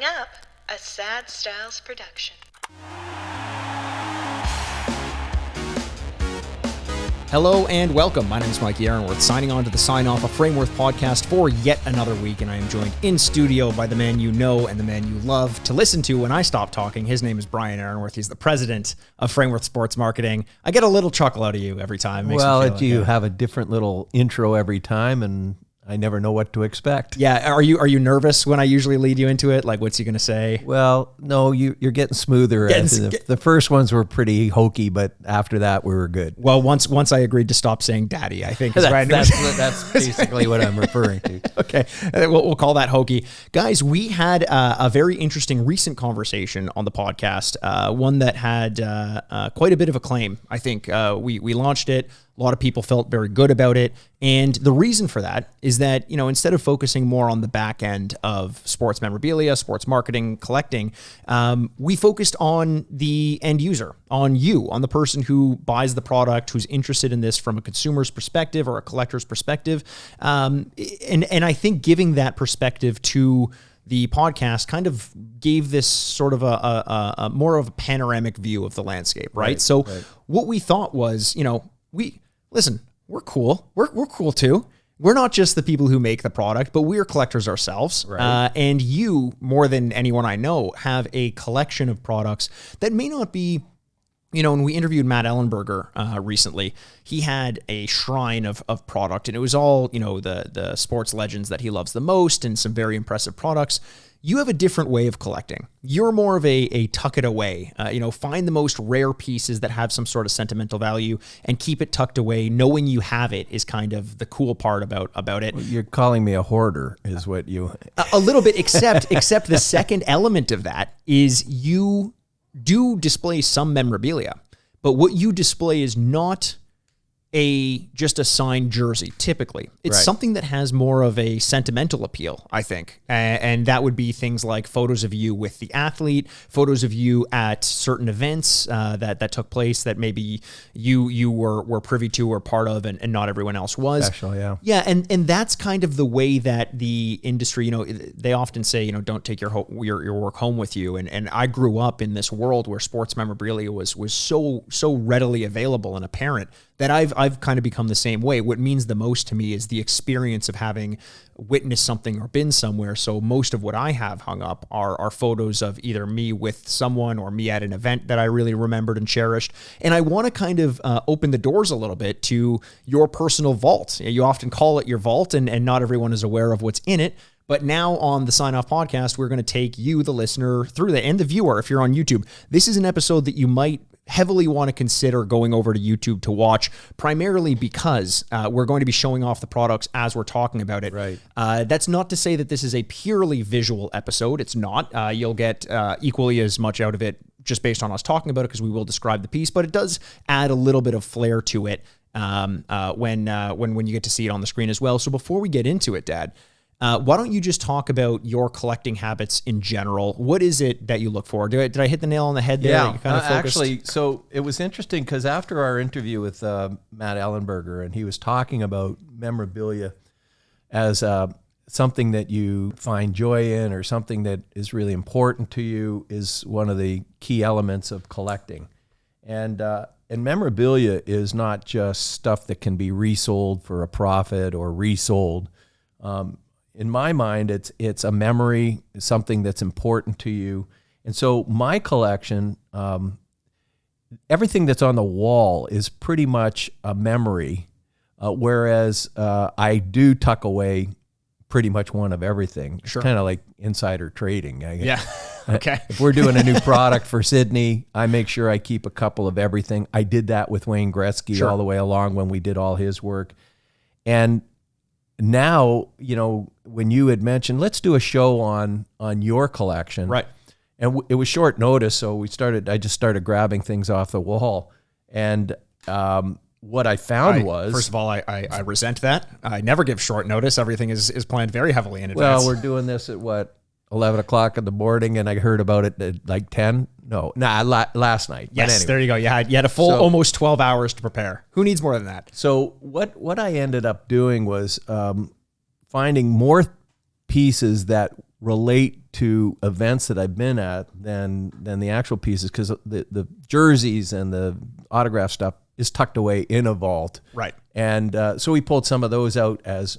Coming up, a Sad Styles production. Hello and welcome. My name is Mikey Ehrenworth, signing on to the Sign Off, a Frameworth podcast for yet another week, and I am joined in studio by the man you know and the man you love to listen to when I stop talking. His name is Brian Ehrenworth. He's the president of Frameworth Sports Marketing. I get a little chuckle out of you every time. Well, you have a different little intro every time, and I never know what to expect. Yeah, are you nervous when I usually lead you into it? Like, what's he going to say? Well, no, you're getting smoother. The first ones were pretty hokey, but after that, we were good. Well, once I agreed to stop saying daddy, I think is right. That's basically what I'm referring to. Okay, we'll call that hokey. Guys, we had a very interesting recent conversation on the podcast, one that had quite a bit of acclaim. I think we launched it. A lot of people felt very good about it. And the reason for that is that, instead of focusing more on the back end of sports memorabilia, sports marketing, collecting, we focused on the end user, on you, on the person who buys the product, who's interested in this from a consumer's perspective or a collector's perspective. And I think giving that perspective to the podcast kind of gave this sort of a more of a panoramic view of the landscape, right? So what we thought was, we're cool. We're cool too. We're not just the people who make the product, but we're collectors ourselves. Right. And you, more than anyone I know, have a collection of products that may not be, when we interviewed Matt Ellenberger recently, he had a shrine of product, and it was all, the sports legends that he loves the most and some very impressive products. You have a different way of collecting. You're more of a tuck it away, find the most rare pieces that have some sort of sentimental value and keep it tucked away. Knowing you have it is kind of the cool part about it. Well, you're calling me a hoarder is what you... A little bit, except the second element of that is you do display some memorabilia, but what you display is not just a signed jersey. Typically, it's something that has more of a sentimental appeal, I think, and that would be things like photos of you with the athlete, photos of you at certain events that took place that maybe you were privy to or part of, and not everyone else was. Special, yeah, and that's kind of the way that the industry, they often say, don't take your work home with you, and I grew up in this world where sports memorabilia was so readily available and apparent that I've kind of become the same way. What means the most to me is the experience of having witnessed something or been somewhere. So most of what I have hung up are photos of either me with someone or me at an event that I really remembered and cherished. And I want to kind of open the doors a little bit to your personal vault. You often call it your vault, and not everyone is aware of what's in it. But now on the Sign Off podcast, we're going to take you, the listener, through and the viewer, if you're on YouTube. This is an episode that you might heavily want to consider going over to YouTube to watch, primarily because we're going to be showing off the products as we're talking about it. Right. That's not to say that this is a purely visual episode. It's not. You'll get equally as much out of it just based on us talking about it, because we will describe the piece, but it does add a little bit of flair to it when you get to see it on the screen as well. So before we get into it, Dad, why don't you just talk about your collecting habits in general? What is it that you look for? Did I hit the nail on the head there? Yeah, You kind of focused? actually, so it was interesting because after our interview with Matt Ellenberger, and he was talking about memorabilia as something that you find joy in or something that is really important to you is one of the key elements of collecting. And memorabilia is not just stuff that can be resold for a profit or resold. In my mind, it's a memory, something that's important to you. And so my collection, everything that's on the wall is pretty much a memory, whereas I do tuck away pretty much one of everything. It's kind of like insider trading. Yeah. Okay. If we're doing a new product for Sydney, I make sure I keep a couple of everything. I did that with Wayne Gretzky all the way along when we did all his work. And now, when you had mentioned, let's do a show on your collection. Right. And it was short notice, so I just started grabbing things off the wall. And what I found was... First of all, I resent that. I never give short notice. Everything is planned very heavily in advance. Well, we're doing this at 11 o'clock in the morning, and I heard about it at like 10. Last night. Yes, anyway. There you go. You had a full almost 12 hours to prepare. Who needs more than that? So what I ended up doing was finding more pieces that relate to events that I've been at than the actual pieces, because the jerseys and the autograph stuff is tucked away in a vault. Right. And so we pulled some of those out as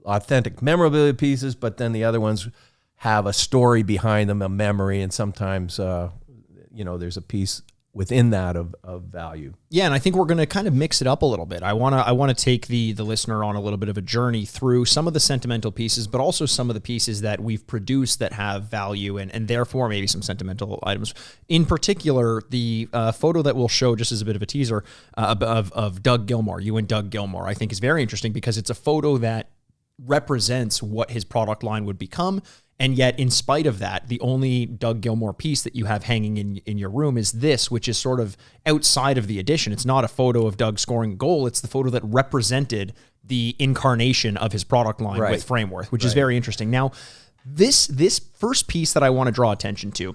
authentic memorabilia pieces, but then the other ones have a story behind them, a memory, and sometimes there's a piece within that of value. Yeah, and I think we're going to kind of mix it up a little bit. I want to take the listener on a little bit of a journey through some of the sentimental pieces, but also some of the pieces that we've produced that have value and therefore maybe some sentimental items. In particular, the photo that we'll show just as a bit of a teaser of Doug Gilmour, you and Doug Gilmour, I think is very interesting because it's a photo that represents what his product line would become. And yet, in spite of that, the only Doug Gilmour piece that you have hanging in your room is this, which is sort of outside of the edition. It's not a photo of Doug scoring a goal. It's the photo that represented the incarnation of his product line with Frameworth, which is very interesting. Now, this first piece that I want to draw attention to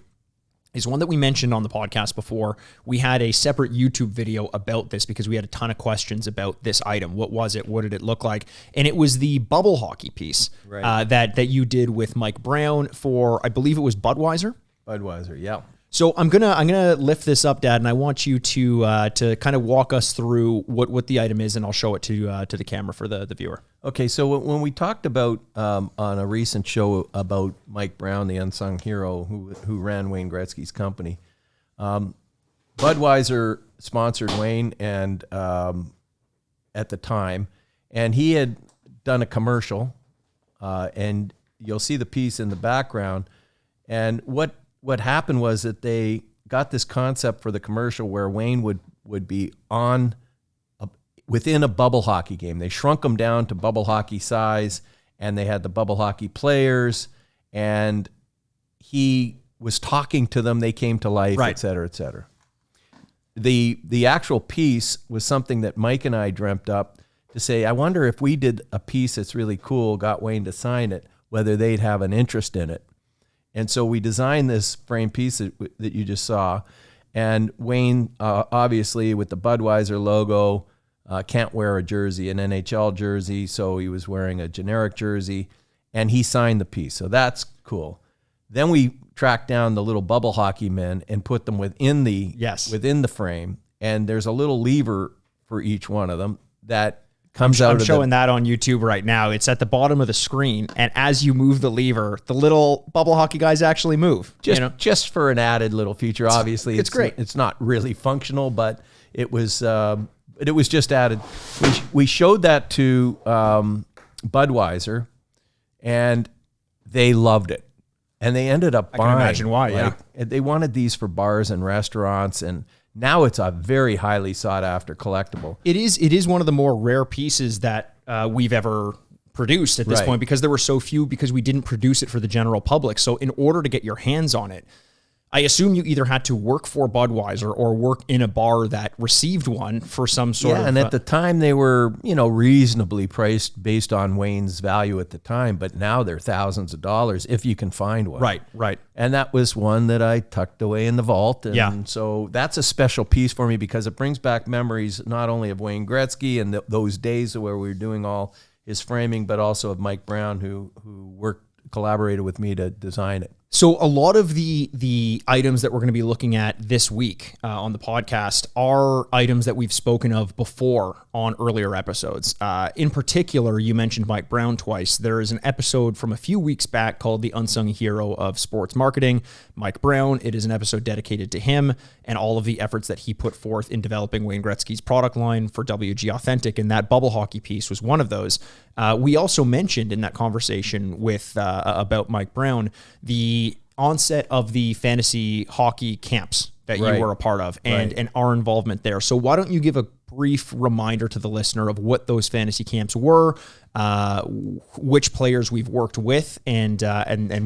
is one that we mentioned on the podcast before. We had a separate YouTube video about this because we had a ton of questions about this item. What was it? What did it look like? And it was the bubble hockey piece that you did with Mike Brown for, I believe it was Budweiser. Budweiser, yeah. So I'm gonna lift this up, Dad, and I want you to kind of walk us through what the item is, and I'll show it to the camera for the viewer. Okay, so when we talked about on a recent show about Mike Brown, the unsung hero who ran Wayne Gretzky's company, Budweiser sponsored Wayne and at the time, and he had done a commercial, and you'll see the piece in the background, and what happened was that they got this concept for the commercial where Wayne would be within a bubble hockey game. They shrunk them down to bubble hockey size, and they had the bubble hockey players, and he was talking to them. They came to life, et cetera, et cetera. The actual piece was something that Mike and I dreamt up to say, I wonder if we did a piece that's really cool, got Wayne to sign it, whether they'd have an interest in it. And so we designed this frame piece that you just saw. And Wayne, obviously, with the Budweiser logo, can't wear a jersey, an NHL jersey, so he was wearing a generic jersey, and he signed the piece. So that's cool. Then we tracked down the little bubble hockey men and put them within the frame, and there's a little lever for each one of them that comes out. I'm showing that on YouTube right now. It's at the bottom of the screen, and as you move the lever, the little bubble hockey guys actually move. Just for an added little feature. Obviously, it's great. It's not really functional, but it was just added. We showed that to Budweiser, and they loved it, and they ended up buying. I can imagine why. They wanted these for bars and restaurants, and now it's a very highly sought after collectible. It is one of the more rare pieces that we've ever produced at this point, because there were so few, because we didn't produce it for the general public. So in order to get your hands on it, I assume you either had to work for Budweiser or work in a bar that received one for some sort of... Yeah, and at the time they were, reasonably priced based on Wayne's value at the time, but now they're thousands of dollars if you can find one. Right. And that was one that I tucked away in the vault. And so that's a special piece for me because it brings back memories not only of Wayne Gretzky and those days where we were doing all his framing, but also of Mike Brown, who collaborated with me to design it. So a lot of the items that we're going to be looking at this week on the podcast are items that we've spoken of before on earlier episodes. In particular, you mentioned Mike Brown twice. There is an episode from a few weeks back called The Unsung Hero of Sports Marketing, Mike Brown. It is an episode dedicated to him and all of the efforts that he put forth in developing Wayne Gretzky's product line for WG Authentic, and that bubble hockey piece was one of those. We also mentioned in that conversation with about Mike Brown the onset of the fantasy hockey camps that you were a part of and our involvement there. So why don't you give a brief reminder to the listener of what those fantasy camps were, which players we've worked with, and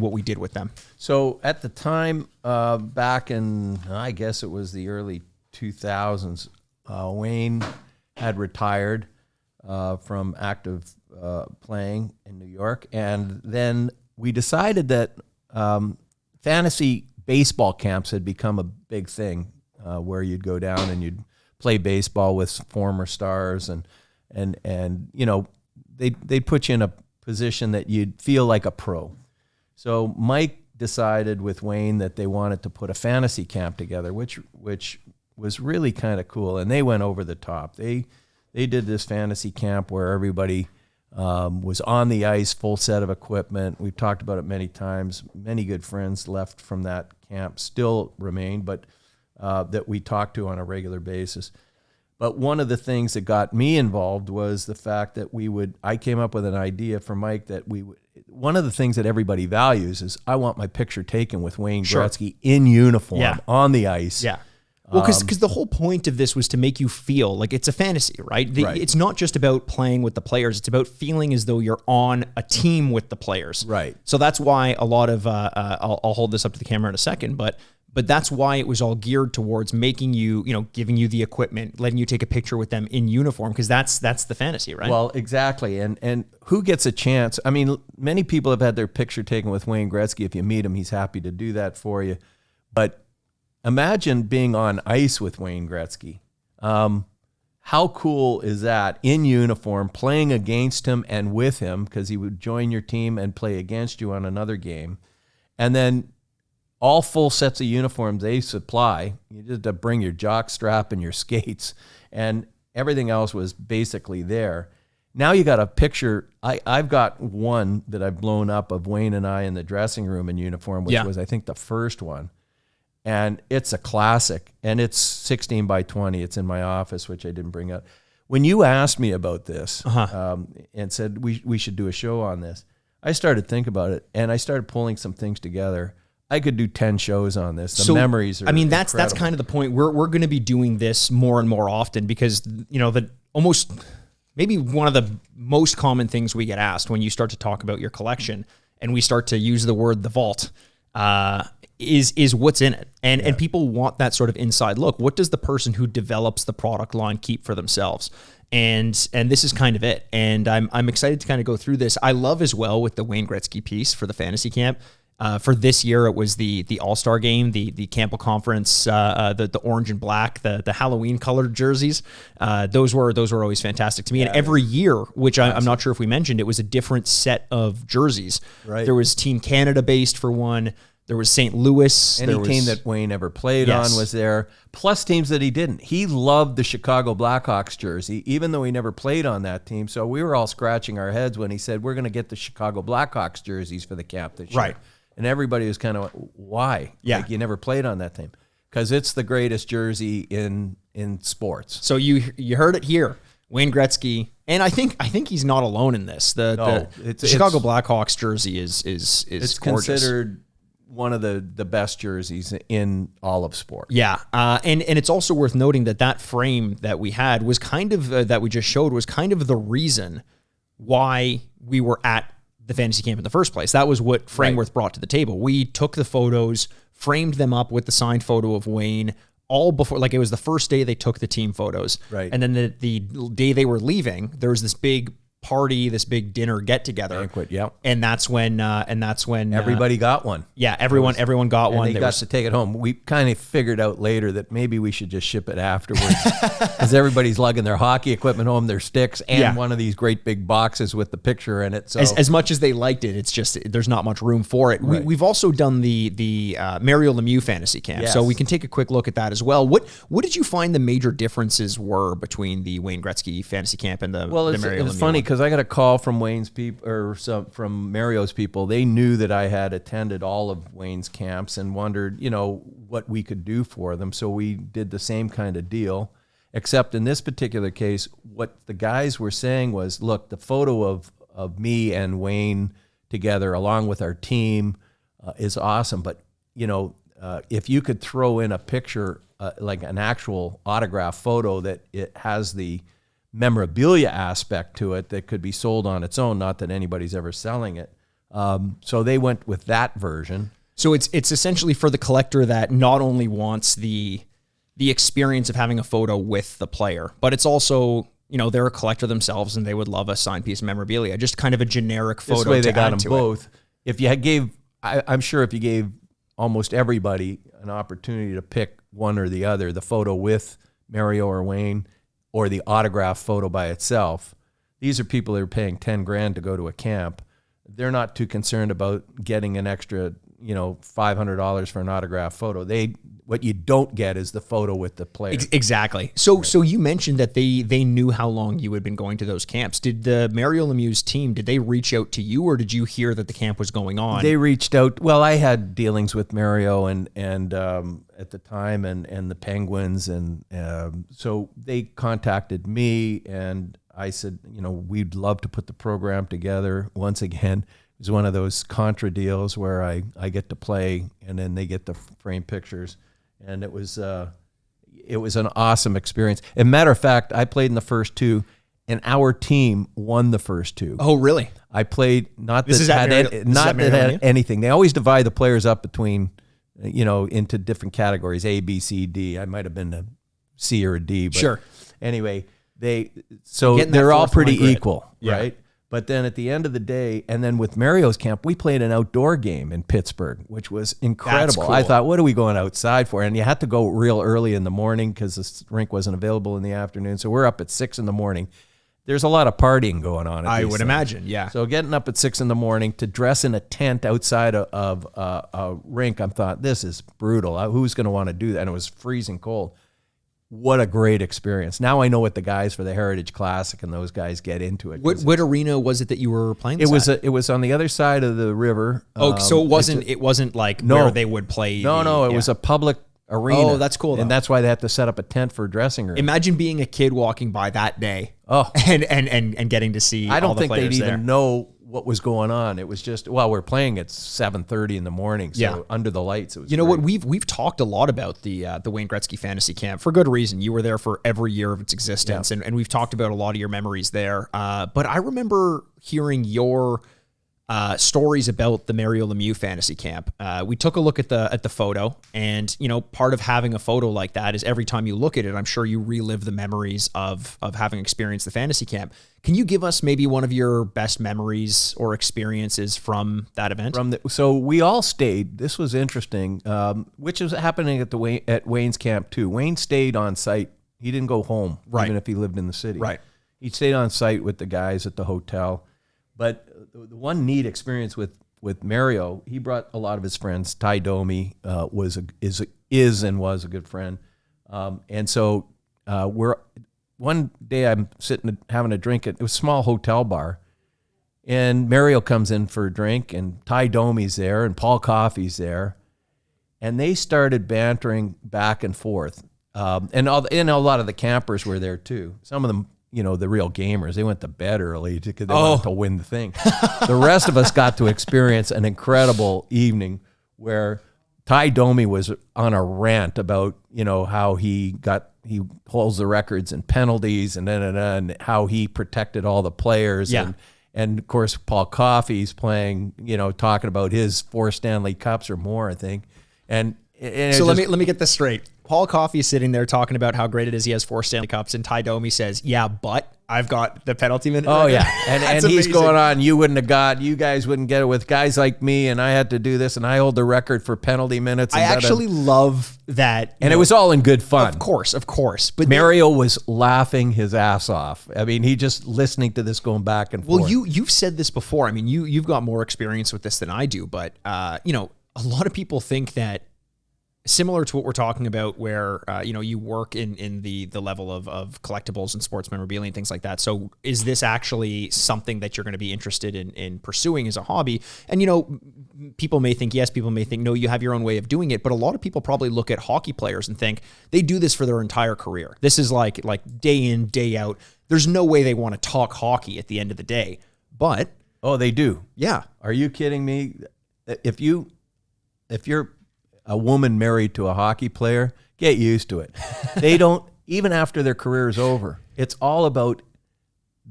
what we did with them. So at the time, back in, I guess it was the early 2000s, Wayne had retired from active playing in New York. And then we decided that fantasy baseball camps had become a big thing, where you'd go down and you'd play baseball with former stars, and they'd put you in a position that you'd feel like a pro. So Mike decided with Wayne that they wanted to put a fantasy camp together, which was really kind of cool. And they went over the top. They did this fantasy camp where everybody was on the ice, full set of equipment. We've talked about it many times. Many good friends left from that camp still remain, but that we talk to on a regular basis. But one of the things that got me involved was the fact that I came up with an idea for Mike that one of the things that everybody values is I want my picture taken with Wayne Gretzky in uniform on the ice. Yeah. Well, because the whole point of this was to make you feel like it's a fantasy, right? It's not just about playing with the players. It's about feeling as though you're on a team with the players. Right. So that's why a lot of, I'll hold this up to the camera in a second, but that's why it was all geared towards making you, giving you the equipment, letting you take a picture with them in uniform, because that's the fantasy, right? Well, exactly. And who gets a chance? I mean, many people have had their picture taken with Wayne Gretzky. If you meet him, he's happy to do that for you. But imagine being on ice with Wayne Gretzky. How cool is that, in uniform, playing against him and with him, because he would join your team and play against you on another game. And then all full sets of uniforms they supply. You just have to bring your jock strap and your skates, and everything else was basically there. Now you got a picture. I've got one that I've blown up of Wayne and I in the dressing room in uniform, which was, I think, the first one. And it's a classic, and it's 16 by 20. It's in my office, which I didn't bring up. When you asked me about this and said we should do a show on this, I started thinking about it, and I started pulling some things together. I could do 10 shows on this. The memories are that's kind of the point. We're going to be doing this more and more often because, maybe one of the most common things we get asked when you start to talk about your collection and we start to use the word the vault is what's in it. And people want that sort of inside look. What does the person who develops the product line keep for themselves? And this is kind of it. And I'm excited to kind of go through this. I love as well with the Wayne Gretzky piece for the fantasy camp. For this year, it was the All-Star game, the Campbell Conference, the orange and black, the Halloween colored jerseys. Those were always fantastic to me. And every year, which I'm not sure if we mentioned, it was a different set of jerseys. Right. There was Team Canada based for one. There was St. Louis. Any team that Wayne ever played on was there, plus teams that he didn't. He loved the Chicago Blackhawks jersey, even though he never played on that team. So we were all scratching our heads when he said, we're going to get the Chicago Blackhawks jerseys for the camp this year. Right. And everybody was kind of, why? Yeah. Like, you never played on that team. Because it's the greatest jersey in sports. So you heard it here. Wayne Gretzky, and I think he's not alone in this. The Chicago Blackhawks jersey is it's gorgeous. Considered one of the best jerseys in all of sport. Yeah, and it's also worth noting that frame that we had was kind of that we just showed was kind of the reason why we were at the fantasy camp in the first place. That was what Frameworth brought to the table. We took the photos, framed them up with the signed photo of Wayne, all before, like it was the first day they took the team photos. Right. And then the day they were leaving, there was this big party, this big dinner get together. Banquet, yeah. And that's when everybody got one. Yeah, everyone got one. They got to take it home. We kind of figured out later that maybe we should just ship it afterwards because everybody's lugging their hockey equipment home, their sticks, and one of these great big boxes with the picture in it. So as much as they liked it, it's just there's not much room for it. Right. We've also done the Mario Lemieux fantasy camp, so we can take a quick look at that as well. What did you find the major differences were between the Wayne Gretzky fantasy camp and the Mario Lemieux? It was funny because I got a call from Wayne's people or from Mario's people. They knew that I had attended all of Wayne's camps and wondered, what we could do for them. So we did the same kind of deal, except in this particular case, what the guys were saying was, look, the photo of me and Wayne together along with our team is awesome. But, if you could throw in a picture, like an actual autograph photo that it has the memorabilia aspect to it that could be sold on its own, not that anybody's ever selling it. So they went with that version. So it's essentially for the collector that not only wants the experience of having a photo with the player, but it's also, they're a collector themselves and they would love a signed piece of memorabilia, just kind of a generic photo. This way they got them both. If you gave, I'm sure if you gave almost everybody an opportunity to pick one or the other, the photo with Mario or Wayne, or the autograph photo by itself. These are people that are paying $10,000 to go to a camp. They're not too concerned about getting an extra $500 for an autograph photo. What you don't get is the photo with the player. Exactly. So you mentioned that they knew how long you had been going to those camps. Did the Mario Lemieux's team, did they reach out to you, or did you hear that the camp was going on? They reached out. Well, I had dealings with Mario and at the time and the Penguins, and so they contacted me, and I said, we'd love to put the program together. Once again, it was one of those contra deals where I get to play and then they get the frame pictures. And it was an awesome experience. As a matter of fact, I played in the first two, and our team won the first two. Oh, really? I played not that had anything. They always divide the players up between, into different categories, A, B, C, D. I might have been a C or a D. But sure. Anyway, they're all pretty equal, right? Yeah. But then at the end of the day, and then with Mario's camp, we played an outdoor game in Pittsburgh, which was incredible. That's cool. I thought, what are we going outside for? And you had to go real early in the morning because the rink wasn't available in the afternoon. So we're up at 6 a.m. There's a lot of partying going on. I would imagine, yeah. So getting up at 6 a.m. to dress in a tent outside of a rink, I thought, this is brutal. Who's going to want to do that? And it was freezing cold. What a great experience. Now I know what the guys for the Heritage Classic and those guys get into it. What arena was it that you were playing this at? It was on the other side of the river. So it wasn't like where they would play. No, it was a public arena. Oh, that's cool, though. And that's why they had to set up a tent for a dressing room. Imagine being a kid walking by that day. Oh. And getting to see I don't all the think they'd players there. even know what was going on. It was just, we're playing at 7:30 in the morning, so under the lights, it was what, we've talked a lot about the Wayne Gretzky Fantasy Camp for good reason. You were there for every year of its existence, and we've talked about a lot of your memories there. But I remember hearing your stories about the Mario Lemieux Fantasy Camp. We took a look at the photo, and part of having a photo like that is every time you look at it, I'm sure you relive the memories of having experienced the fantasy camp. Can you give us maybe one of your best memories or experiences from that event? So we all stayed. This was interesting, which was happening at Wayne's camp too. Wayne stayed on site. He didn't go home, even if he lived in the city. Right. He stayed on site with the guys at the hotel. But the one neat experience with Mario, he brought a lot of his friends. Ty Domi was a good friend, and so one day I'm sitting having a drink at a small hotel bar, and Mario comes in for a drink, and Ty Domi's there, and Paul Coffey's there, and they started bantering back and forth, and a lot of the campers were there too. Some of them, the real gamers, they went to bed early because they wanted to win the thing. The rest of us got to experience an incredible evening where Ty Domi was on a rant about, how he holds the records and penalties and how he protected all the players. Yeah. And of course, Paul Coffey's playing, talking about his 4 Stanley Cups or more, I think. And so let me get this straight. Paul Coffey is sitting there talking about how great it is he has 4 Stanley Cups, and Ty Domi says, "Yeah, but I've got the penalty minute." Oh, yeah. And he's going on, you guys wouldn't get it with guys like me, and I had to do this, and I hold the record for penalty minutes. I actually love that. And it was all in good fun. Of course. But Mario was laughing his ass off. I mean, he just listening to this going back and forth. Well, you've said this before. I mean, you've got more experience with this than I do, but, a lot of people think that, similar to what we're talking about where, you work in the level of collectibles and sports memorabilia and things like that. So is this actually something that you're going to be interested in pursuing as a hobby? And, people may think yes, people may think no, you have your own way of doing it. But a lot of people probably look at hockey players and think they do this for their entire career. This is like day in, day out. There's no way they want to talk hockey at the end of the day. But they do. Yeah. Are you kidding me? If you're a woman married to a hockey player, get used to it. They don't, even after their career is over, it's all about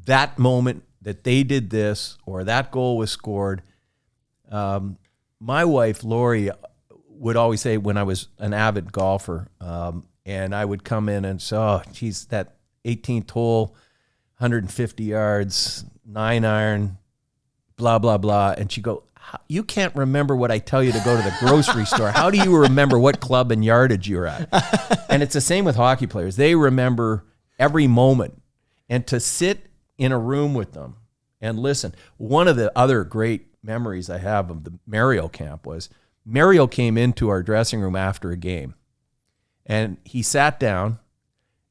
that moment that they did this or that goal was scored. My wife, Lori, would always say when I was an avid golfer, and I would come in and say, geez, that 18th hole, 150 yards, 9-iron, blah, blah, blah. And she'd go, you can't remember what I tell you to go to the grocery store. How do you remember what club and yardage you're at? And it's the same with hockey players. They remember every moment. And to sit in a room with them and listen. One of the other great memories I have of the Mario camp was Mario came into our dressing room after a game, and he sat down,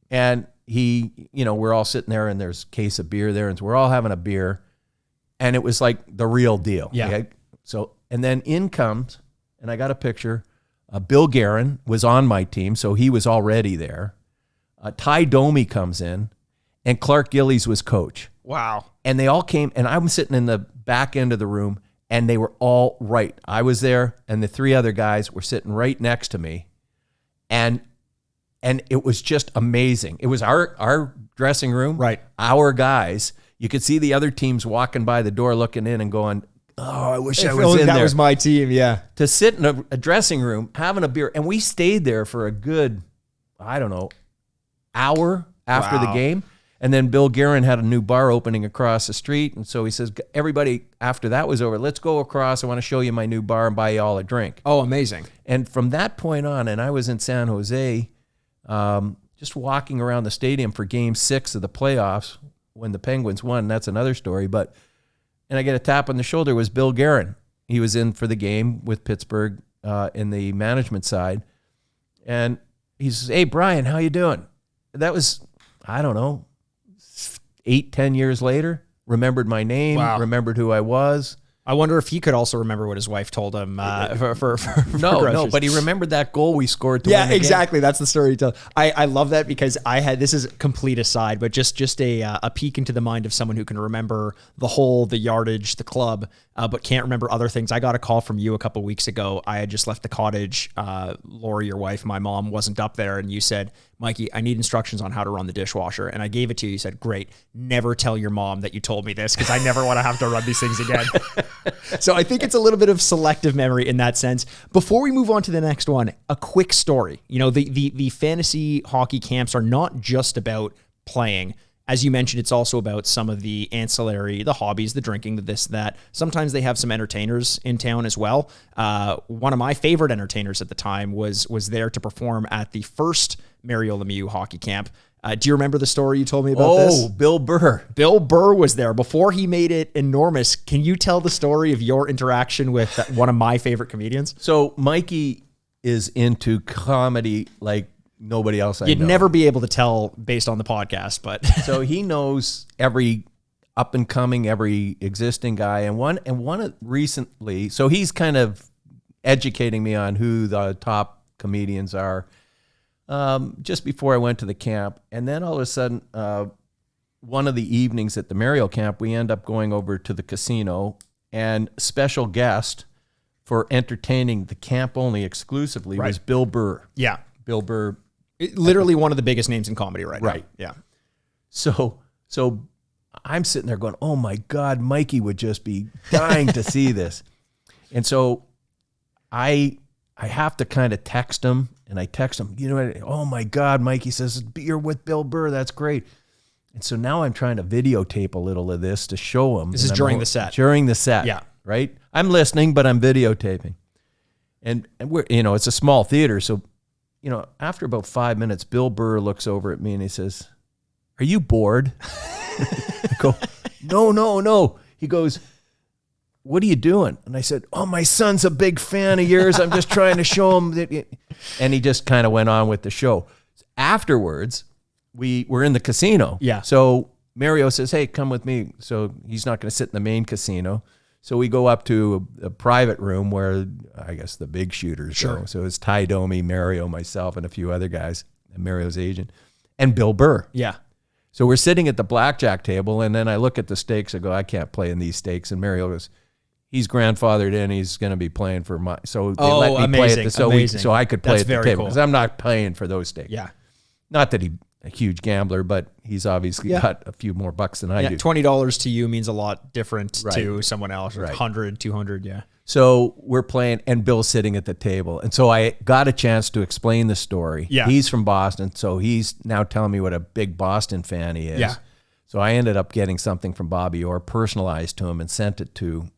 and we're all sitting there, and there's a case of beer there, and we're all having a beer, and it was like the real deal. Yeah. Okay? So, and then in comes, and I got a picture. Bill Guerin was on my team, so he was already there. Ty Domi comes in, and Clark Gillies was coach. Wow. And they all came, and I'm sitting in the back end of the room, and they were all right. I was there, and the 3 other guys were sitting right next to me, and it was just amazing. It was our dressing room, Right. our guys. You could see the other teams walking by the door, looking in, and going, "Oh, I wish I was in there." That was my team, yeah. To sit in a dressing room having a beer, and we stayed there for a good, I don't know, hour after the Wow. game. And then Bill Guerin had a new bar opening across the street. And so he says, everybody, after that was over, let's go across. I want to show you my new bar and buy you all a drink. Oh, amazing. And from that point on, and I was in San Jose, just walking around the stadium for game 6 of the playoffs when the Penguins won. That's another story. And I get a tap on the shoulder. It was Bill Guerin. He was in for the game with Pittsburgh in the management side. And he says, "Hey, Brian, how you doing?" That was, I don't know, 8-10 years later. Remembered my name, Wow. remembered who I was. I wonder if he could also remember what his wife told him for No, groceries. but he remembered that goal we scored to win Yeah, the game. exactly. That's the story he tells. I love that because this is a complete aside, but just a peek into the mind of someone who can remember the yardage, the club, but can't remember other things. I got a call from you a couple weeks ago. I had just left the cottage. Lori, your wife, my mom, wasn't up there, and you said, "Mikey, I need instructions on how to run the dishwasher." And I gave it to you. You said, "Great. Never tell your mom that you told me this because I never want to have to run these things again." So I think it's a little bit of selective memory in that sense. Before we move on to the next one, a quick story. The fantasy hockey camps are not just about playing. As you mentioned, it's also about some of the ancillary, the hobbies, the drinking, the this, that. Sometimes they have some entertainers in town as well. One of my favorite entertainers at the time was there to perform at the first Mario Lemieux hockey camp. Do you remember the story you told me about this? Oh, Bill Burr. Bill Burr was there before he made it enormous. Can you tell the story of your interaction with one of my favorite comedians? So Mikey is into comedy like nobody else I know. You'd never be able to tell based on the podcast, but So he knows every up and coming, every existing guy, and one recently. So he's kind of educating me on who the top comedians are. Just before I went to the camp, and then all of a sudden, one of the evenings at the Mario camp, we end up going over to the casino, and special guest for entertaining the camp only exclusively was Bill Burr. yeah, Bill Burr. literally one of the biggest names in comedy right now. Right. Yeah. So I'm sitting there going, "Oh my God, Mikey would just be dying to see this." And so I have to kind of text him, and I text him, "Oh my God," Mikey says, "You're with Bill Burr. That's great." And so now I'm trying to videotape a little of this to show him. This is during the set. During the set. Yeah. Right? I'm listening, but I'm videotaping. And we're, it's a small theater. So, after about 5 minutes, Bill Burr looks over at me and he says, "Are you bored?" I go, No. He goes, "What are you doing?" And I said, "Oh, my son's a big fan of yours. I'm just trying to show him that." And he just kind of went on with the show. Afterwards, we were in the casino. Yeah. So Mario says, "Hey, come with me." So he's not going to sit in the main casino. So we go up to a private room where I guess the big shooters go. So it's Ty Domi, Mario, myself, and a few other guys, and Mario's agent, and Bill Burr. Yeah. So we're sitting at the blackjack table, and then I look at the stakes. I go, "I can't play in these stakes." And Mario goes, "He's grandfathered in. He's going to be playing for my." So they let me play at so I could play That's at the very table cool. because I'm not playing for those stakes. Yeah. Not that he's a huge gambler, but he's obviously got a few more bucks than I Yeah. do. $20 to you means a lot different to Right. someone else. Right. 100, 200. Yeah. So we're playing, and Bill's sitting at the table. And so I got a chance to explain the story. Yeah. He's from Boston, so he's now telling me what a big Boston fan he is. Yeah. So I ended up getting something from Bobby Orr, personalized to him, and sent it to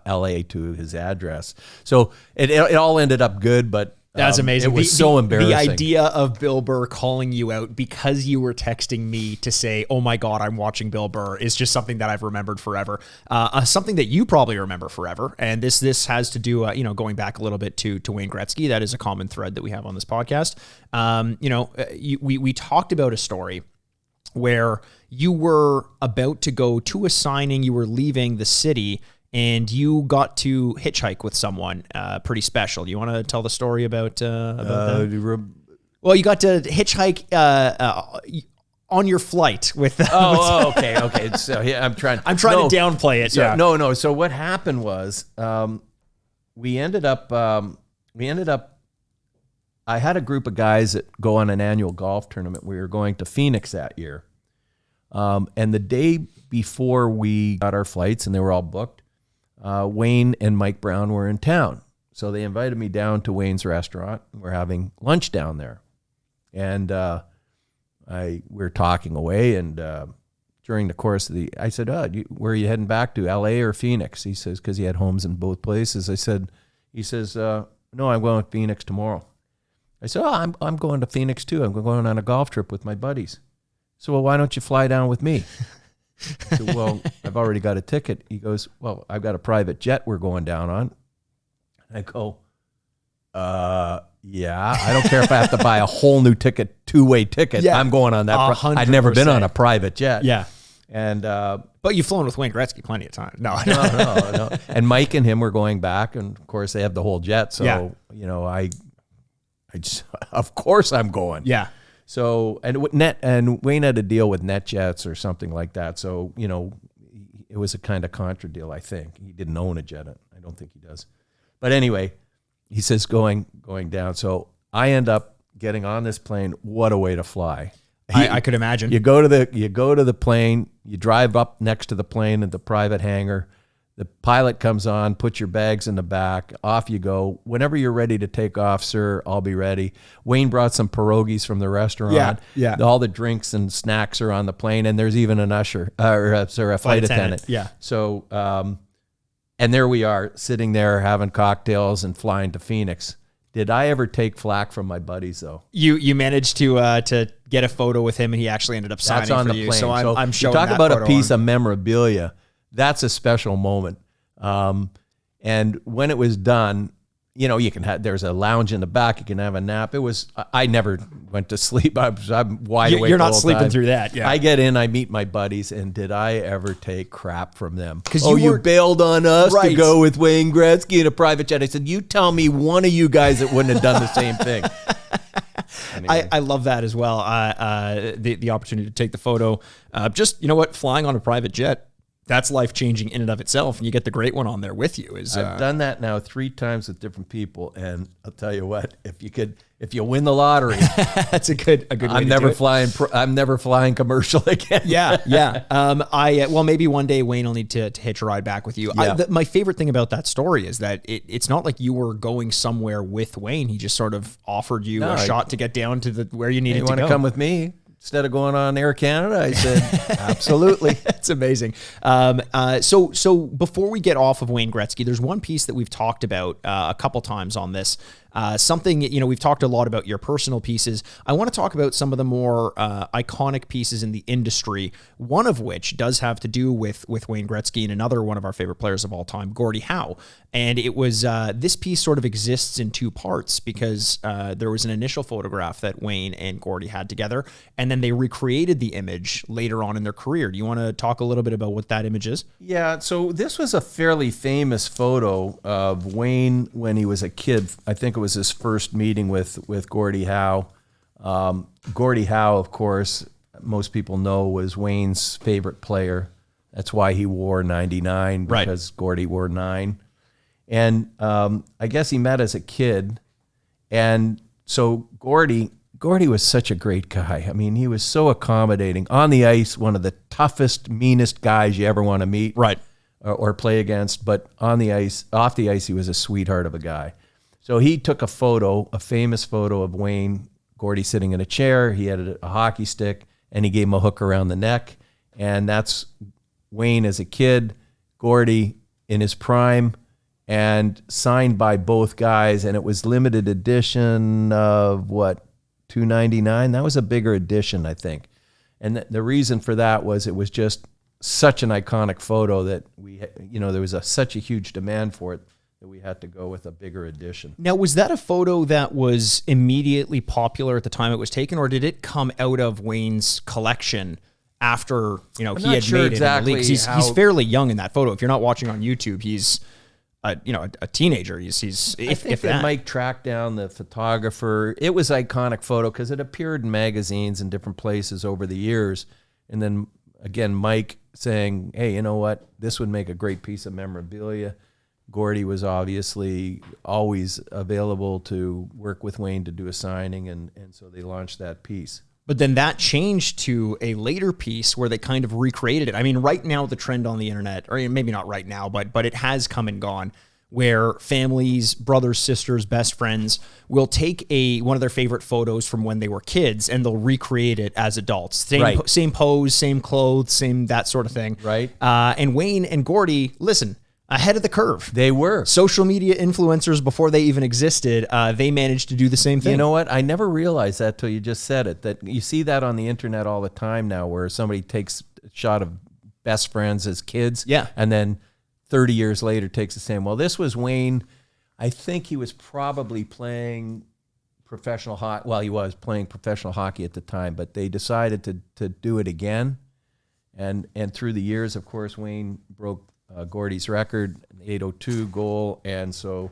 L.A. to his address. So it all ended up good, but That's amazing. It was so embarrassing. The idea of Bill Burr calling you out because you were texting me to say, "Oh my God, I'm watching Bill Burr," is just something that I've remembered forever. Something that you probably remember forever. And this has to do, going back a little bit to Wayne Gretzky. That is a common thread that we have on this podcast. We talked about a story where you were about to go to a signing. You were leaving the city, and you got to hitchhike with someone pretty special. Do you want to tell the story about that? Well, you got to hitchhike on your flight with. Okay. So yeah, I'm trying to downplay it. So, yeah. No. So what happened was, we ended up. I had a group of guys that go on an annual golf tournament. We were going to Phoenix that year, and the day before we got our flights, and they were all booked. Wayne and Mike Brown were in town. So they invited me down to Wayne's restaurant. We're having lunch down there. And we were talking away. And during the course of I said, where are you heading back to, LA or Phoenix? He says, because he had homes in both places. He says, no, I'm going to Phoenix tomorrow. I said, I'm going to Phoenix too. I'm going on a golf trip with my buddies. So, well, why don't you fly down with me? I said, well, I've already got a ticket. He goes, well, I've got a private jet we're going down on. I go, yeah, I don't care if I have to buy a whole new ticket, two-way ticket. Yeah, I'm going on that. I'd never been on a private jet. Yeah. And but you've flown with Wayne Gretzky plenty of times. No. And Mike and him were going back, and of course they have the whole jet. So, I just, of course I'm going. Yeah. So, and Wayne had a deal with NetJets or something like that. So, it was a kind of contra deal, I think. He didn't own a jet. I don't think he does. But anyway, he says going down. So I end up getting on this plane. What a way to fly. I could imagine. You go to the plane, you drive up next to the plane at the private hangar. The pilot comes on, put your bags in the back, off you go. Whenever you're ready to take off, sir, I'll be ready. Wayne brought some pierogies from the restaurant. Yeah. All the drinks and snacks are on the plane, and there's even an usher, a flight attendant. Yeah. So, and there we are, sitting there having cocktails and flying to Phoenix. Did I ever take flack from my buddies, though? You managed to get a photo with him, and he actually ended up signing on for the you. plane. So I'm showing talk that about photo a piece of memorabilia. That's a special moment. And when it was done, there's a lounge in the back. You can have a nap. I never went to sleep. I'm wide awake. You're not the whole sleeping time. through that. Yeah. I get in, I meet my buddies, and did I ever take crap from them? Because you bailed on us to go with Wayne Gretzky in a private jet. I said, you tell me one of you guys that wouldn't have done the same thing. Anyway. I love that as well. The opportunity to take the photo. Flying on a private jet, that's life-changing in and of itself, and you get the great one on there with you. I've done that now 3 times with different people, and I'll tell you what, if you win the lottery, that's a good way I'm to never do it. I'm never flying commercial again. Yeah. Maybe one day Wayne will need to hitch a ride back with you. Yeah. My favorite thing about that story is that it's not like you were going somewhere with Wayne. He just sort of offered you a shot to get down to where you needed to go. You want to come with me? Instead of going on Air Canada, I said, absolutely. That's amazing. So before we get off of Wayne Gretzky, there's one piece that we've talked about a couple times on this. We've talked a lot about your personal pieces. I want to talk about some of the more iconic pieces in the industry, one of which does have to do with Wayne Gretzky and another one of our favorite players of all time, Gordie Howe. And it was this piece sort of exists in 2 parts because there was an initial photograph that Wayne and Gordie had together, and then they recreated the image later on in their career. Do you want to talk a little bit about what that image is? Yeah, so this was a fairly famous photo of Wayne when he was a kid. I think it was his first meeting with Gordie Howe. Gordie Howe, of course, most people know, was Wayne's favorite player. That's why he wore 99, because Gordie wore 9. And I guess he met as a kid. And so Gordie was such a great guy. I mean, he was so accommodating. On the ice, one of the toughest, meanest guys you ever want to meet or play against. But on the ice, off the ice, he was a sweetheart of a guy. So he took a famous photo of Gordie sitting in a chair. He had a hockey stick, and he gave him a hook around the neck. And that's Wayne as a kid, Gordie in his prime, and signed by both guys, and it was limited edition of what, $2.99. That was a bigger edition, I think. And the reason for that was it was just such an iconic photo that there was such a huge demand for it that we had to go with a bigger edition. Now, was that a photo that was immediately popular at the time it was taken, or did it come out of Wayne's collection after he had made exactly it in the league? He's fairly young in that photo. If you're not watching on YouTube, he's a teenager. He's I think that Mike tracked down the photographer. It was an iconic photo because it appeared in magazines in different places over the years. And then again, Mike saying, "Hey, you know what? This would make a great piece of memorabilia." Gordy was obviously always available to work with Wayne to do a signing, and so they launched that piece. But then that changed to a later piece where they kind of recreated it. I mean, right now the trend on the internet, or maybe not right now, but it has come and gone, where families, brothers, sisters, best friends will take one of their favorite photos from when they were kids and they'll recreate it as adults. Same pose, same clothes, same that sort of thing. Right. And Wayne and Gordy, listen, ahead of the curve. They were. Social media influencers before they even existed, they managed to do the same thing. You know what? I never realized that till you just said it, that you see that on the internet all the time now where somebody takes a shot of best friends as kids. Yeah. And then 30 years later takes the same. Well, this was Wayne. I think he was probably playing professional hockey. Well, he was playing professional hockey at the time, but they decided to do it again. And through the years, of course, Wayne broke Gordy's record, an 802 goal, and so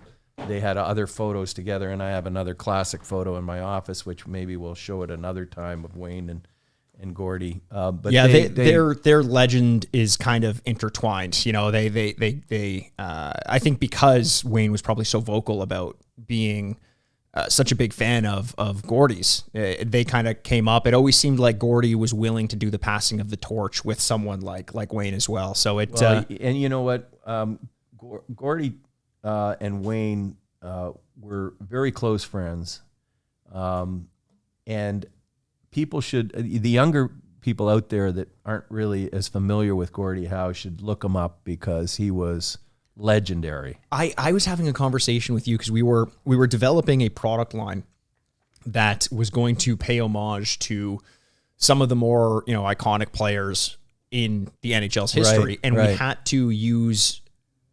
they had other photos together, and I have another classic photo in my office, which maybe we'll show at another time of Wayne and Gordy. But yeah, their legend is kind of intertwined. I think because Wayne was probably so vocal about being such a big fan of Gordy's, they kind of came up. It always seemed like Gordy was willing to do the passing of the torch with someone like Wayne as well. So and you know what, Gordy and Wayne were very close friends, and people should, the younger people out there that aren't really as familiar with Gordie Howe should look him up because he was legendary. I was having a conversation with you because we were developing a product line that was going to pay homage to some of the more iconic players in the NHL's history, we had to use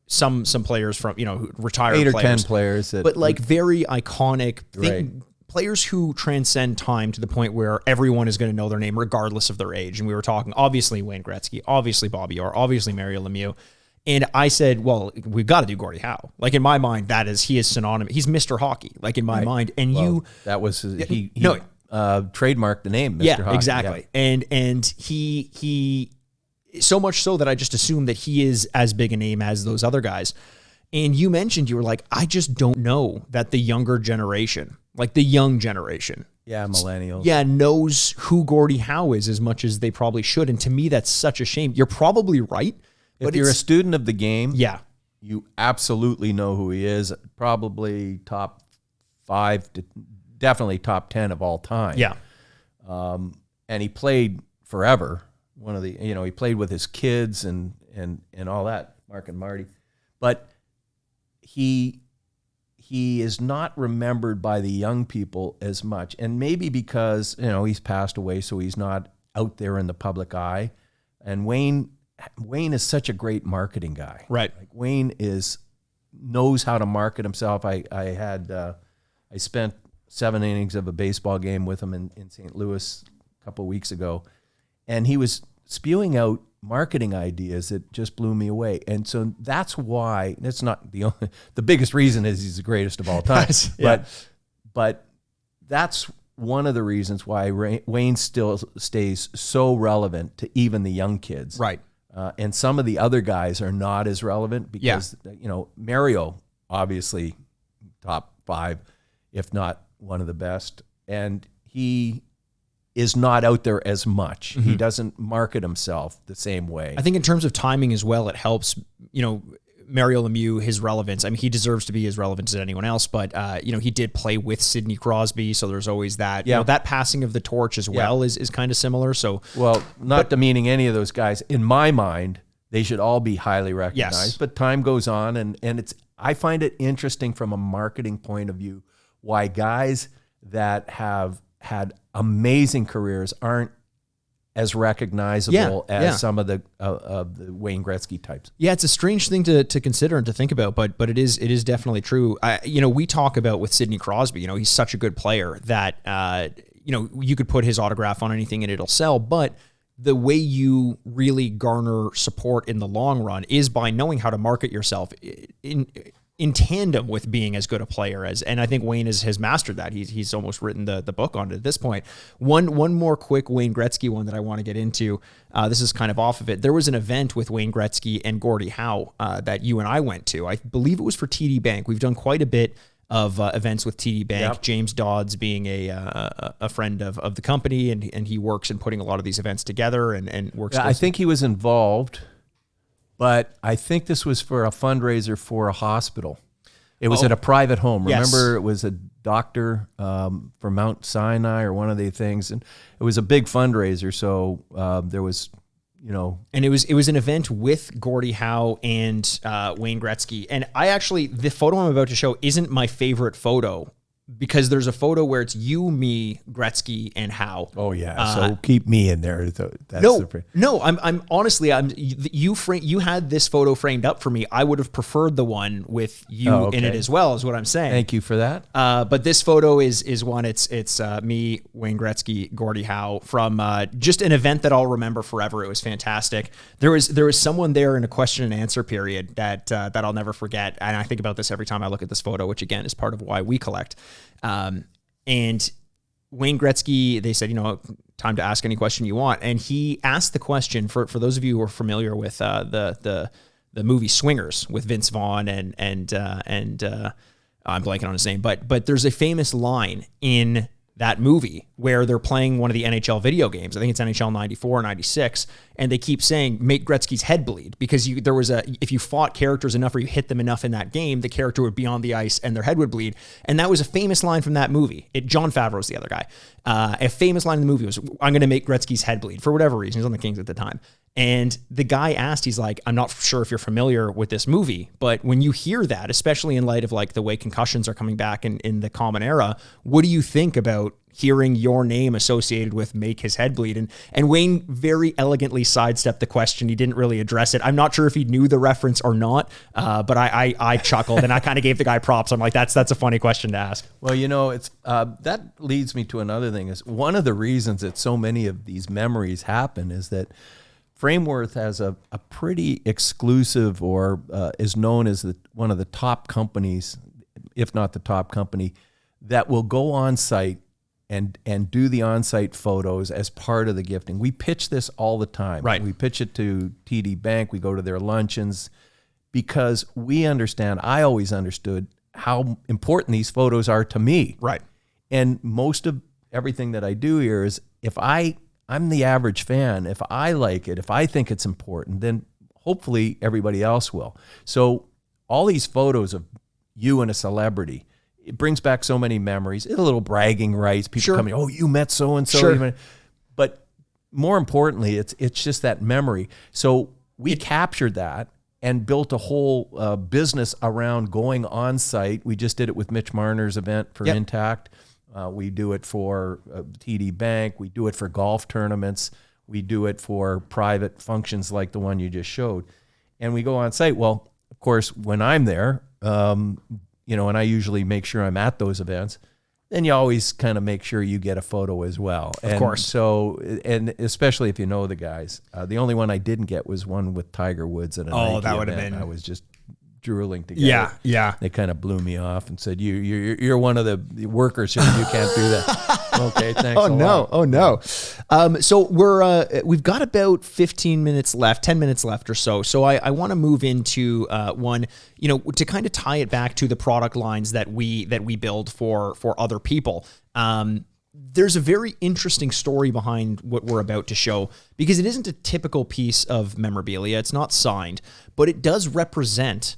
some players from retired 8 or players, 10 players, but like very iconic players who transcend time to the point where everyone is going to know their name regardless of their age. And we were talking obviously Wayne Gretzky, obviously Bobby Orr, obviously Mario Lemieux. And I said, well, we've got to do Gordie Howe. Like in my mind, he is synonymous. He's Mr. Hockey, like in my mind. And that was he trademarked the name, Mr. Hockey. Exactly. Yeah. And he so much so that I just assumed that he is as big a name as those other guys. And you mentioned, you were like, I just don't know that the younger generation, like the young generation, millennials, knows who Gordie Howe is as much as they probably should. And to me, that's such a shame. You're probably right. If you're a student of the game, you absolutely know who he is. Probably top 5 to definitely top 10 of all time. Yeah. And he played forever. He played with his kids and all that, Mark and Marty. But he is not remembered by the young people as much. And maybe because, he's passed away, so he's not out there in the public eye. And Wayne is such a great marketing guy. Right. Like Wayne knows how to market himself. I spent 7 innings of a baseball game with him in St. Louis a couple of weeks ago, and he was spewing out marketing ideas that just blew me away. And so that's why, that's not the biggest reason is he's the greatest of all time. But that's one of the reasons why Wayne still stays so relevant to even the young kids. Right. And some of the other guys are not as relevant because, Mario, obviously top 5, if not one of the best. And he is not out there as much. Mm-hmm. He doesn't market himself the same way. I think in terms of timing as well, it helps, Mario Lemieux, his relevance. I mean, he deserves to be as relevant as anyone else, but, he did play with Sidney Crosby. So there's always that, that passing of the torch as well is kind of similar. So, well, not demeaning any of those guys. In my mind, they should all be highly recognized. Yes. But time goes on, and I find it interesting from a marketing point of view why guys that have had amazing careers aren't as recognizable as some of the Wayne Gretzky types. Yeah, it's a strange thing to consider and to think about, but it is definitely true. We talk about with Sidney Crosby, he's such a good player that you could put his autograph on anything and it'll sell, but the way you really garner support in the long run is by knowing how to market yourself in tandem with being as good a player and I think Wayne has mastered that. He's almost written the book on it at this point. One more quick Wayne Gretzky one that I want to get into. This is kind of off of it. There was an event with Wayne Gretzky and Gordie Howe that you and I went to. I believe it was for TD Bank. We've done quite a bit of events with TD Bank. Yep. James Dodds being a friend of the company, and he works in putting a lot of these events together and works. Yeah, I think he was involved, but I think this was for a fundraiser for a hospital. It was at a private home. Yes. Remember, it was a doctor for Mount Sinai or one of the things, and it was a big fundraiser. So there was, and it was an event with Gordie Howe and Wayne Gretzky. And the photo I'm about to show isn't my favorite photo, because there's a photo where it's you, me, Gretzky, and Howe. Oh yeah, so keep me in there. I'm honestly, you had this photo framed up for me. I would have preferred the one with you in it as well, is what I'm saying. Thank you for that. But this photo is one. It's me, Wayne Gretzky, Gordie Howe from just an event that I'll remember forever. It was fantastic. There was someone there in a question and answer period that I'll never forget, and I think about this every time I look at this photo, which again is part of why we collect. And Wayne Gretzky, they said, time to ask any question you want. And he asked the question for those of you who are familiar with the movie Swingers with Vince Vaughn and I'm blanking on his name, but there's a famous line in that movie where they're playing one of the NHL video games. I think it's NHL 94 or 96. And they keep saying, make Gretzky's head bleed, because if you fought characters enough or you hit them enough in that game, the character would be on the ice and their head would bleed. And that was a famous line from that movie. John Favreau's the other guy. A famous line in the movie was, I'm going to make Gretzky's head bleed, for whatever reason. He's on the Kings at the time. And the guy asked, he's like, I'm not sure if you're familiar with this movie, but when you hear that, especially in light of like the way concussions are coming back in the common era, what do you think about hearing your name associated with make his head bleed? And Wayne very elegantly sidestepped the question. He didn't really address it. I'm not sure if he knew the reference or not, but I chuckled and I kind of gave the guy props. I'm like, that's a funny question to ask. Well, it's that leads me to another thing. Is one of the reasons that so many of these memories happen is that Frameworth has a pretty exclusive, or is known as one of the top companies, if not the top company, that will go on site and do the on-site photos as part of the gifting. We pitch this all the time. Right. We pitch it to TD Bank. We go to their luncheons because we understand, I always understood how important these photos are to me. Right. And most of everything that I do here is if I'm the average fan, if I like it, if I think it's important, then hopefully everybody else will. So all these photos of you and a celebrity, it brings back so many memories. A little bragging rights. People coming, oh, you met so-and-so. Sure. But more importantly, it's just that memory. So we captured that and built a whole business around going on site. We just did it with Mitch Marner's event for Intact. We do it for TD Bank. We do it for golf tournaments. We do it for private functions like the one you just showed. And we go on site. Well, of course, when I'm there, and I usually make sure I'm at those events, then you always kind of make sure you get a photo as well. Of course. So, and especially if you know the guys. The only one I didn't get was one with Tiger Woods at a Nike that would have event. been. I was just drooling together. Yeah. They kind of blew me off and said, "You're one of the workers here. You can't do that." Okay, thanks. Oh no. So we've got about 15 minutes left, 10 minutes left or so. So I want to move into one, to kind of tie it back to the product lines that we build for other people. There's a very interesting story behind what we're about to show, because it isn't a typical piece of memorabilia. It's not signed, but it does represent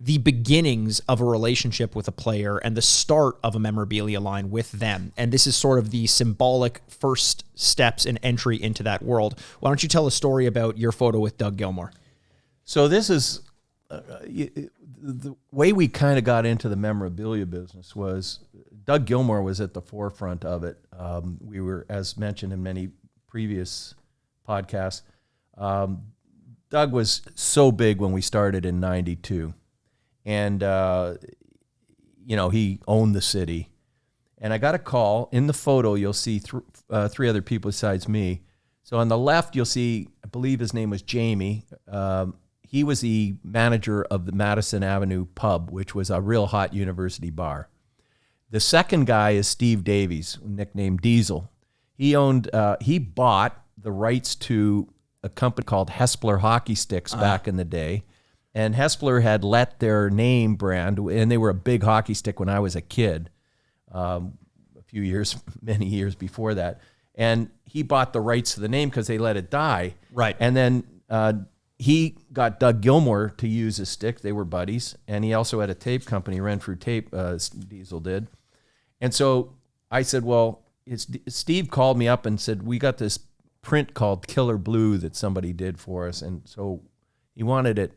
the beginnings of a relationship with a player and the start of a memorabilia line with them. And this is sort of the symbolic first steps and entry into that world. Why don't you tell a story about your photo with Doug Gilmour? So this is the way we kind of got into the memorabilia business was Doug Gilmore was at the forefront of it. We were, as mentioned in many previous podcasts, Doug was so big when we started in '92, and he owned the city. And I got a call. In the photo, you'll see three other people besides me. So on the left, you'll see, I believe his name was Jamie. He was the manager of the Madison Avenue pub, which was a real hot university bar. The second guy is Steve Davies, nicknamed Diesel. He bought the rights to a company called Hespler Hockey Sticks back in the day. And Hespler had let their name brand, and they were a big hockey stick when I was a kid. Many years before that. And he bought the rights to the name because they let it die. Right. And then he got Doug Gilmore to use his stick. They were buddies. And he also had a tape company, Renfrew Tape, Diesel did. And so I said, well, Steve called me up and said, we got this print called Killer Blue that somebody did for us. And so he wanted it.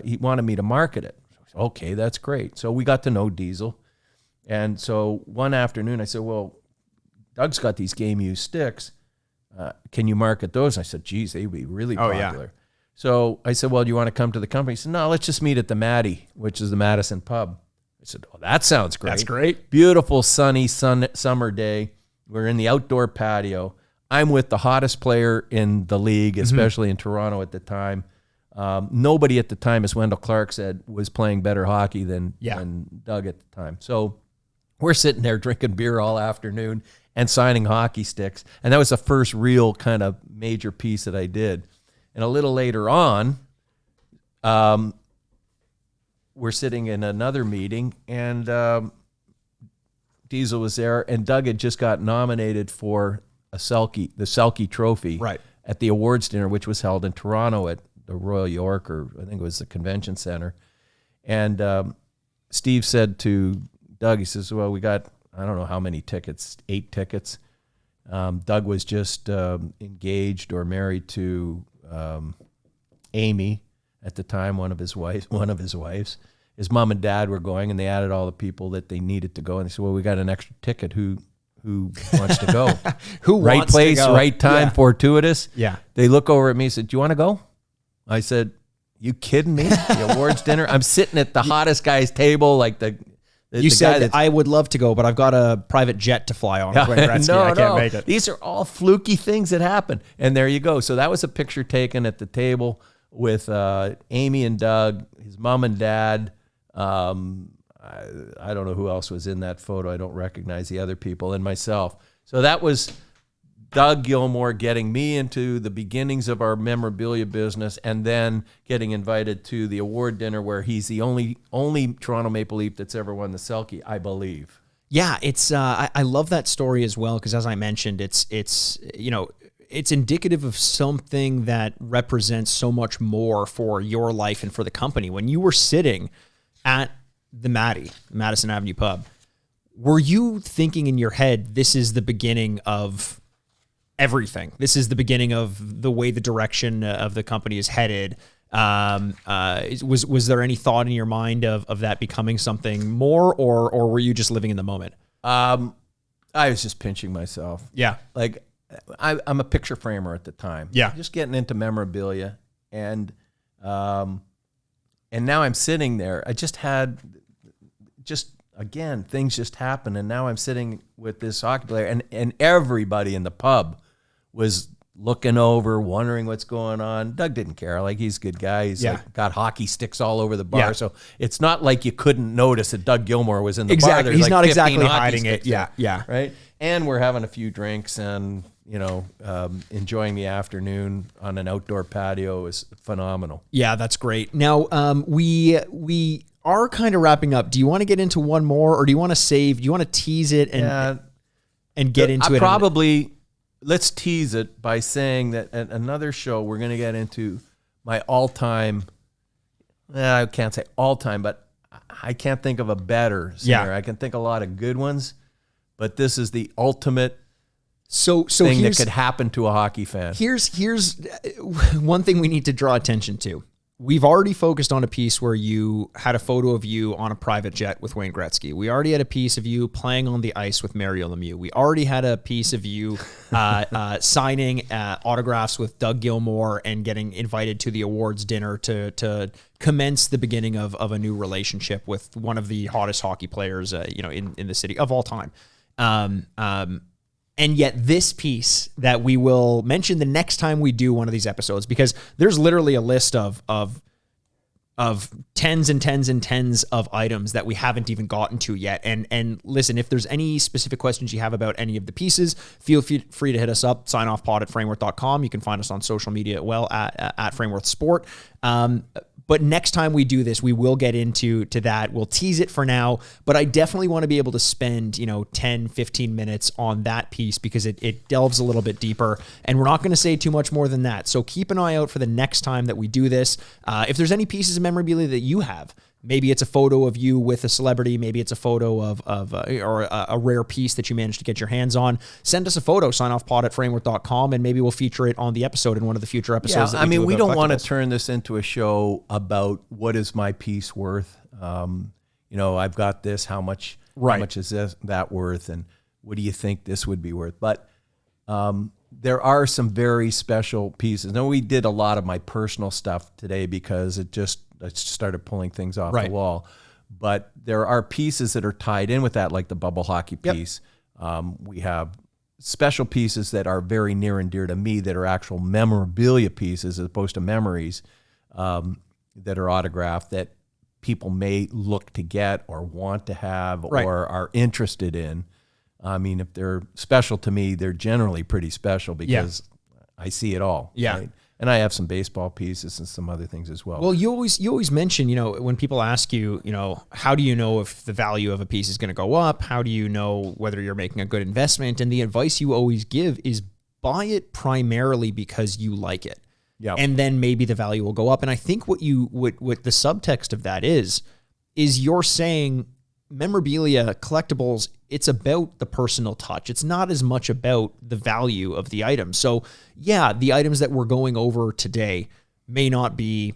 He wanted me to market it. Said, okay, that's great. So we got to know Diesel. And so one afternoon I said, well, Doug's got these game used sticks. Can you market those? I said, geez, they'd be really popular. Yeah. So I said, well, do you want to come to the company? He said, no, let's just meet at the Maddie, which is the Madison pub. I said, oh, that sounds great. That's great. Beautiful, sunny summer day. We're in the outdoor patio. I'm with the hottest player in the league, especially in Toronto at the time. Nobody at the time, as Wendell Clark said, was playing better hockey than Doug at the time. So we're sitting there drinking beer all afternoon and signing hockey sticks. And that was the first real kind of major piece that I did. And a little later on, we're sitting in another meeting, and Diesel was there, and Doug had just got nominated for the Selke Trophy at the awards dinner, which was held in Toronto at the Royal York, or I think it was the Convention Center. And Steve said to Doug, he says, well, we got, I don't know how many tickets, 8 tickets. Doug was just engaged or married to Amy at the time, one of his wives. His mom and dad were going, and they added all the people that they needed to go. And they said, well, we got an extra ticket. Who wants to go? Right wants place, to go? right time, fortuitous. Yeah. They look over at me and said, do you want to go? I said, you kidding me? The awards dinner? I'm sitting at the hottest guy's table, like you said, I would love to go, but I've got a private jet to fly on. I can't make it. These are all fluky things that happen. And there you go. So that was a picture taken at the table with Amy and Doug, his mom and dad. I don't know who else was in that photo. I don't recognize the other people, and myself. So that was Doug Gilmore getting me into the beginnings of our memorabilia business, and then getting invited to the award dinner where he's the only Toronto Maple Leaf that's ever won the Selke, I believe. Yeah, it's I love that story as well, because as I mentioned, it's indicative of something that represents so much more for your life and for the company. When you were sitting at the Madison Avenue pub, were you thinking in your head, this is the beginning of everything? This is the beginning of the way the direction of the company is headed. Was there any thought in your mind of that becoming something more, or were you just living in the moment? I was just pinching myself. Yeah. Like I'm a picture framer at the time. Yeah. Just getting into memorabilia. And now I'm sitting there. I just had again, things just happen. And now I'm sitting with this hockey player, and everybody in the pub was looking over, wondering what's going on. Doug didn't care. Like, he's a good guy. He's got hockey sticks all over the bar. Yeah. So it's not like you couldn't notice that Doug Gilmore was in the bar. There's He's like not exactly hiding it. Yeah. Right. And we're having a few drinks and, enjoying the afternoon on an outdoor patio is phenomenal. Yeah, that's great. Now, we are kind of wrapping up. Do you want to get into one more, or do you want to save? Do you want to tease it and get into it? Probably. Let's tease it by saying that at another show, we're going to get into my all-time, I can't say all-time, but I can't think of a better singer. I can think a lot of good ones, but this is the ultimate thing that could happen to a hockey fan. Here's one thing we need to draw attention to. we've already focused on a piece where you had a photo of you on a private jet with Wayne Gretzky. We already had a piece of you playing on the ice with Mario Lemieux. We already had a piece of you signing autographs with Doug Gilmour and getting invited to the awards dinner to commence the beginning of a new relationship with one of the hottest hockey players, in the city of all time. And yet this piece that we will mention the next time we do one of these episodes, because there's literally a list of tens and tens and tens of items that we haven't even gotten to yet. And listen, if there's any specific questions you have about any of the pieces, feel free to hit us up, signoffpod@frameworth.com. You can find us on social media at Frameworth Sport. But next time we do this, we will get into that. We'll tease it for now, but I definitely want to be able to spend, 10, 15 minutes on that piece because it delves a little bit deeper, and we're not going to say too much more than that. So keep an eye out for the next time that we do this. If there's any pieces of memorabilia that you have, maybe it's a photo of you with a celebrity. Maybe it's a photo of a rare piece that you managed to get your hands on. Send us a photo, signoffpod@frameworth.com, and maybe we'll feature it on the episode in one of the future episodes. Yeah, we don't want to turn this into a show about what is my piece worth. I've got this. How much is that worth? And what do you think this would be worth? But there are some very special pieces. Now, we did a lot of my personal stuff today because I started pulling things off the wall. But there are pieces that are tied in with that, like the bubble hockey piece. We have special pieces that are very near and dear to me that are actual memorabilia pieces as opposed to memories that are autographed that people may look to get or want to have or are interested in. I mean, if they're special to me, they're generally pretty special because I see it all. Yeah. Right? And I have some baseball pieces and some other things as well. Well, you always mention, when people ask you, how do you know if the value of a piece is going to go up? How do you know whether you're making a good investment? And the advice you always give is buy it primarily because you like it. Yeah. And then maybe the value will go up. And I think what the subtext of that is you're saying memorabilia, collectibles, it's about the personal touch. It's not as much about the value of the item. So yeah, the items that we're going over today may not be,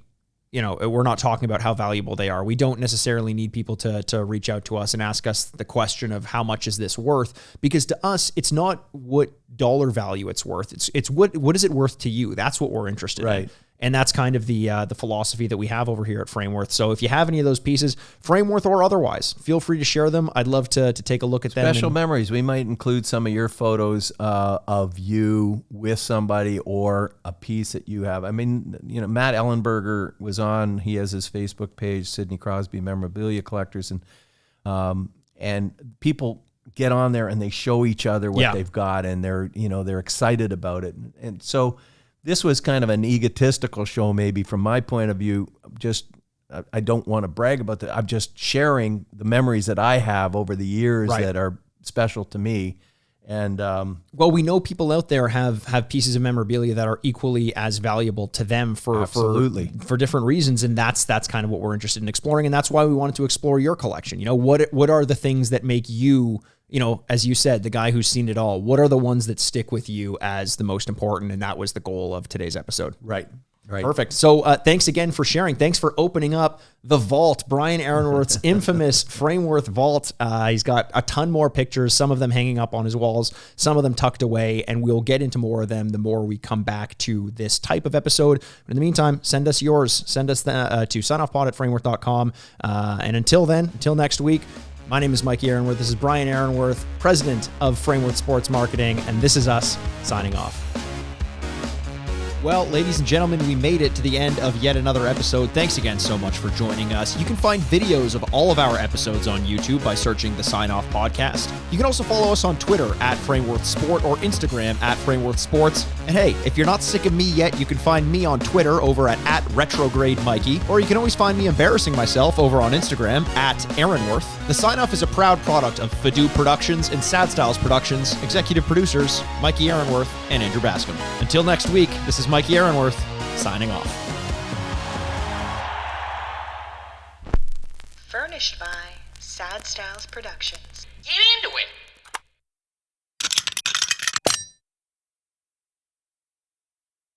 we're not talking about how valuable they are. We don't necessarily need people to reach out to us and ask us the question of how much is this worth? Because to us, it's not what dollar value it's worth. It's what is it worth to you? That's what we're interested in. And that's kind of the philosophy that we have over here at Frameworth. So if you have any of those pieces, Frameworth or otherwise, feel free to share them. I'd love to take a look at them. Special memories. We might include some of your photos of you with somebody or a piece that you have. I mean, Matt Ellenberger was on. He has his Facebook page, Sidney Crosby Memorabilia Collectors, and people get on there and they show each other what they've got, and they're excited about it, and so. This was kind of an egotistical show, maybe from my point of view. I don't want to brag about that. I'm just sharing the memories that I have over the years that are special to me. And well, we know people out there have pieces of memorabilia that are equally as valuable to them for different reasons, and that's kind of what we're interested in exploring, and that's why we wanted to explore your collection. What are the things that make you, as you said, the guy who's seen it all? What are the ones that stick with you as the most important? And that was the goal of today's episode. Right. Perfect. So thanks again for sharing. Thanks for opening up the vault, Brian Ehrenworth's infamous Frameworth vault. He's got a ton more pictures, some of them hanging up on his walls, some of them tucked away, and we'll get into more of them the more we come back to this type of episode. But in the meantime, send us yours. Send us to signoffpod@frameworth.com. And until next week, my name is Mikey Ehrenworth. This is Brian Ehrenworth, president of Frameworth Sports Marketing, and this is us signing off. Well, ladies and gentlemen, we made it to the end of yet another episode. Thanks again so much for joining us. You can find videos of all of our episodes on YouTube by searching the Sign Off Podcast. You can also follow us on Twitter at Frameworth Sport or Instagram at Frameworth Sports. And hey, if you're not sick of me yet, you can find me on Twitter over at Retrograde Mikey, or you can always find me embarrassing myself over on Instagram at Ehrenworth. The Sign Off is a proud product of Fadoo Productions and Sad Styles Productions. Executive producers Mikey Ehrenworth and Andrew Bascom. Until next week, this is Mikey Ehrenworth, signing off. Furnished by Sad Styles Productions. Get into it.